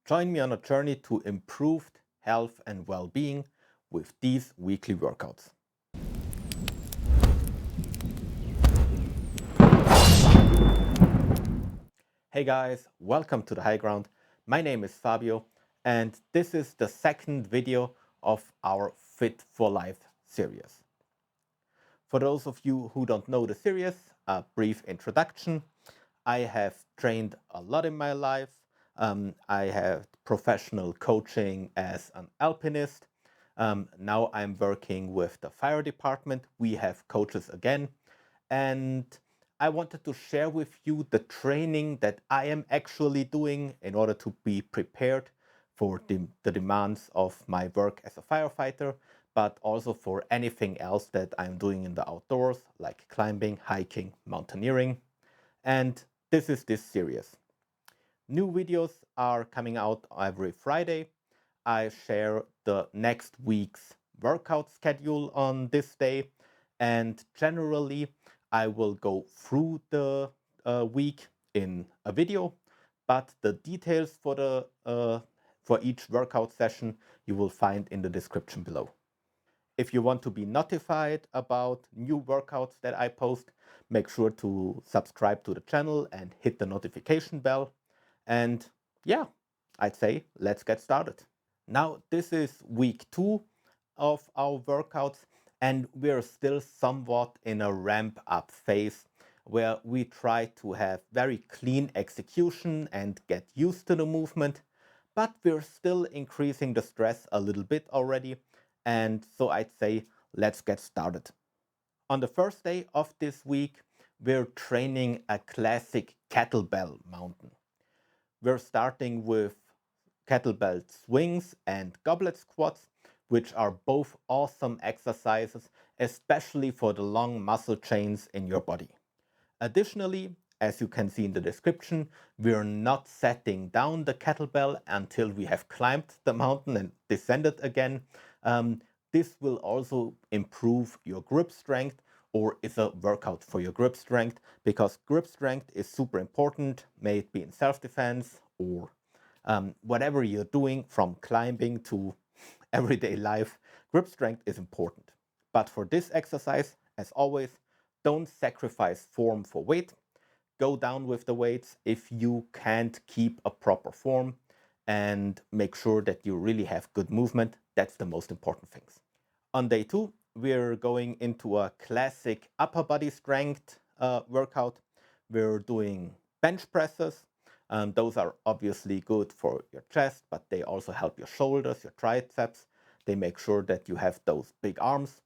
Join me on a journey to improved health and well-being with these weekly workouts. Hey guys, welcome to the High Ground. My name is Fabio and this is the second video of our Fit for Life series. For those of you who don't know the series, a brief introduction. I have trained a lot in my life. I have professional coaching as an alpinist. Now I'm working with the fire department. We have coaches again. And I wanted to share with you the training that I am actually doing in order to be prepared for the demands of my work as a firefighter, but also for anything else that I'm doing in the outdoors, like climbing, hiking, mountaineering. And this is this series. New videos are coming out every Friday. I share the next week's workout schedule on this day, and generally I will go through the week in a video, but the details for each workout session you will find in the description below. If you want to be notified about new workouts that I post, make sure to subscribe to the channel and hit the notification bell. And yeah, I'd say let's get started. Now, this is week 2 of our workouts, and we're still somewhat in a ramp up phase where we try to have very clean execution and get used to the movement, but we're still increasing the stress a little bit already. And so I'd say let's get started. On the first day of this week, we're training a classic kettlebell mountain. We're starting with kettlebell swings and goblet squats, which are both awesome exercises, especially for the long muscle chains in your body. Additionally, as you can see in the description, we're not setting down the kettlebell until we have climbed the mountain and descended again. This will also improve your grip strength, or is a workout for your grip strength, because grip strength is super important, may it be in self-defense or whatever you're doing from climbing to everyday life. Grip strength is important. But for this exercise, as always, don't sacrifice form for weight. Go down with the weights if you can't keep a proper form, and make sure that you really have good movement. That's the most important things. On day 2, we're going into a classic upper body strength workout. We're doing bench presses. Those are obviously good for your chest, but they also help your shoulders, your triceps. They make sure that you have those big arms.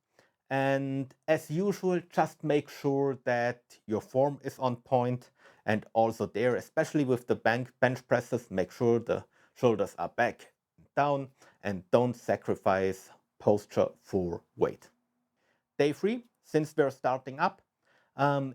And as usual, just make sure that your form is on point. And also there, especially with the bench presses, make sure the shoulders are back and down, and don't sacrifice posture for weight. Day 3, since we're starting up,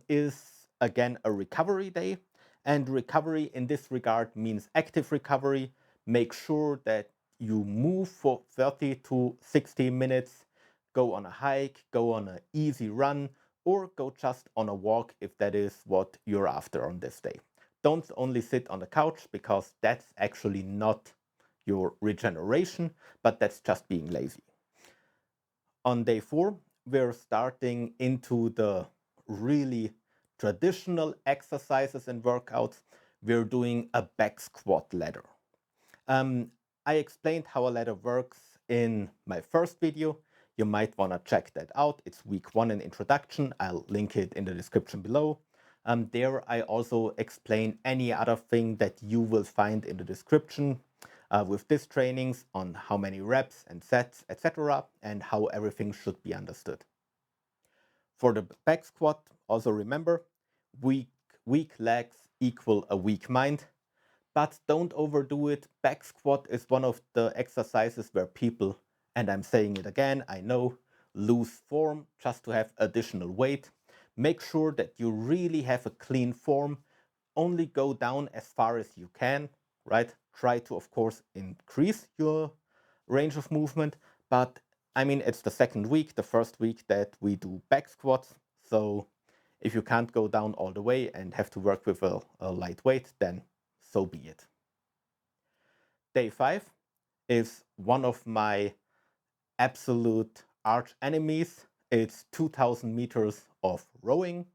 is again a recovery day. And recovery in this regard means active recovery. Make sure that you move for 30 to 60 minutes, go on a hike, go on an easy run, or go just on a walk if that is what you're after on this day. Don't only sit on the couch, because that's actually not your regeneration, but that's just being lazy. On day 4, we're starting into the really traditional exercises and workouts. We're doing a back squat ladder. I explained how a ladder works in my first video. You might want to check that out. It's week 1 in introduction. I'll link it in the description below. There I also explain any other thing that you will find in the description with these trainings on how many reps and sets, etc., and how everything should be understood. For the back squat, also remember, weak legs equal a weak mind, but don't overdo it. Back squat is one of the exercises where people, and I'm saying it again, I know, lose form just to have additional weight. Make sure that you really have a clean form. Only go down as far as you can, right? Try to, of course, increase your range of movement, but I mean, it's the second week, the first week that we do back squats. So if you can't go down all the way and have to work with a light weight, then so be it. Day 5 is one of my absolute arch enemies. It's 2000 meters of rowing.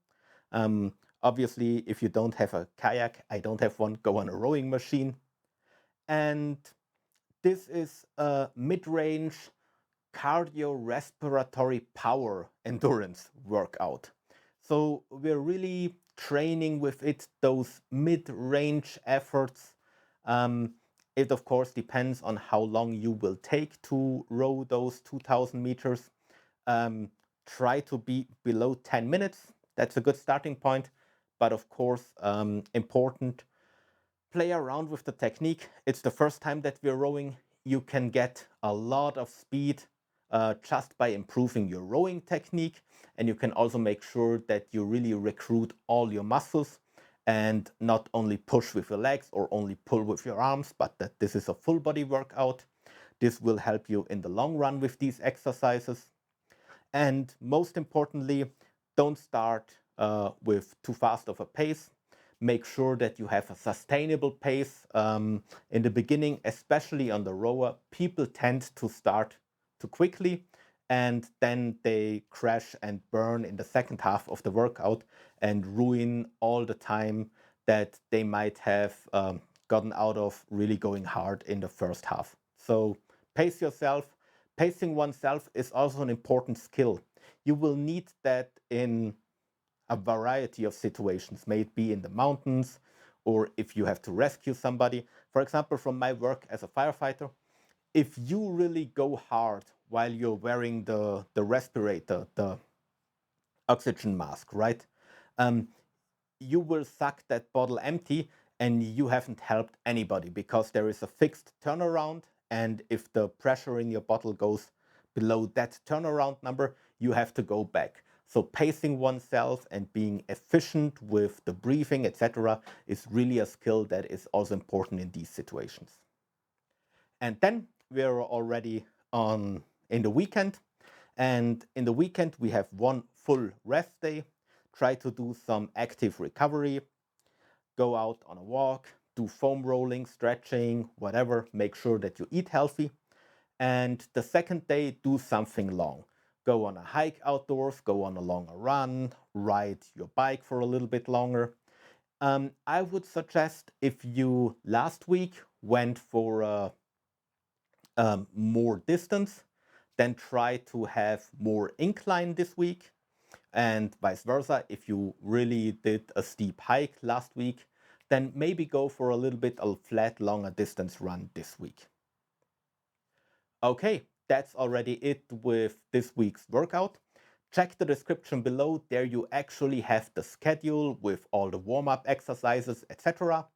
Obviously, if you don't have a kayak, I don't have one, go on a rowing machine. And this is a mid-range cardiorespiratory power endurance workout. So we're really training with it those mid-range efforts. It of course depends on how long you will take to row those 2000 meters. Try to be below 10 minutes. That's a good starting point. But of course, important, play around with the technique. It's the first time that we're rowing. You can get a lot of speed just by improving your rowing technique. And you can also make sure that you really recruit all your muscles and not only push with your legs or only pull with your arms, but that this is a full body workout. This will help you in the long run with these exercises. And most importantly, don't start with too fast of a pace. Make sure that you have a sustainable pace in the beginning, especially on the rower. People tend to start too quickly and then they crash and burn in the second half of the workout and ruin all the time that they might have gotten out of really going hard in the first half. So pace yourself. Pacing oneself is also an important skill. You will need that in a variety of situations, may it be in the mountains or if you have to rescue somebody. For example, from my work as a firefighter, if you really go hard while you're wearing the respirator, the oxygen mask, right? You will suck that bottle empty and you haven't helped anybody because there is a fixed turnaround. And if the pressure in your bottle goes below that turnaround number, you have to go back. So pacing oneself and being efficient with the breathing, etc., is really a skill that is also important in these situations. And then we're already in the weekend. And in the weekend, we have one full rest day. Try to do some active recovery, go out on a walk, do foam rolling, stretching, whatever. Make sure that you eat healthy. And the second day, do something long. Go on a hike outdoors, go on a longer run, ride your bike for a little bit longer. I would suggest if you last week went for more distance, then try to have more incline this week. And vice versa, if you really did a steep hike last week, then maybe go for a little bit of flat, longer distance run this week. Okay, that's already it with this week's workout. Check the description below. There you actually have the schedule with all the warm-up exercises, etc.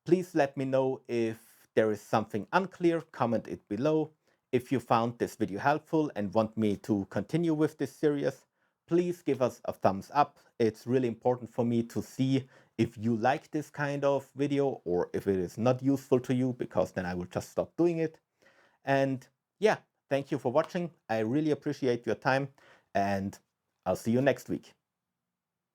Please let me know if there is something unclear, comment it below. If you found this video helpful and want me to continue with this series, please give us a thumbs up. It's really important for me to see if you like this kind of video or if it is not useful to you, because then I will just stop doing it. And yeah, thank you for watching. I really appreciate your time and I'll see you next week.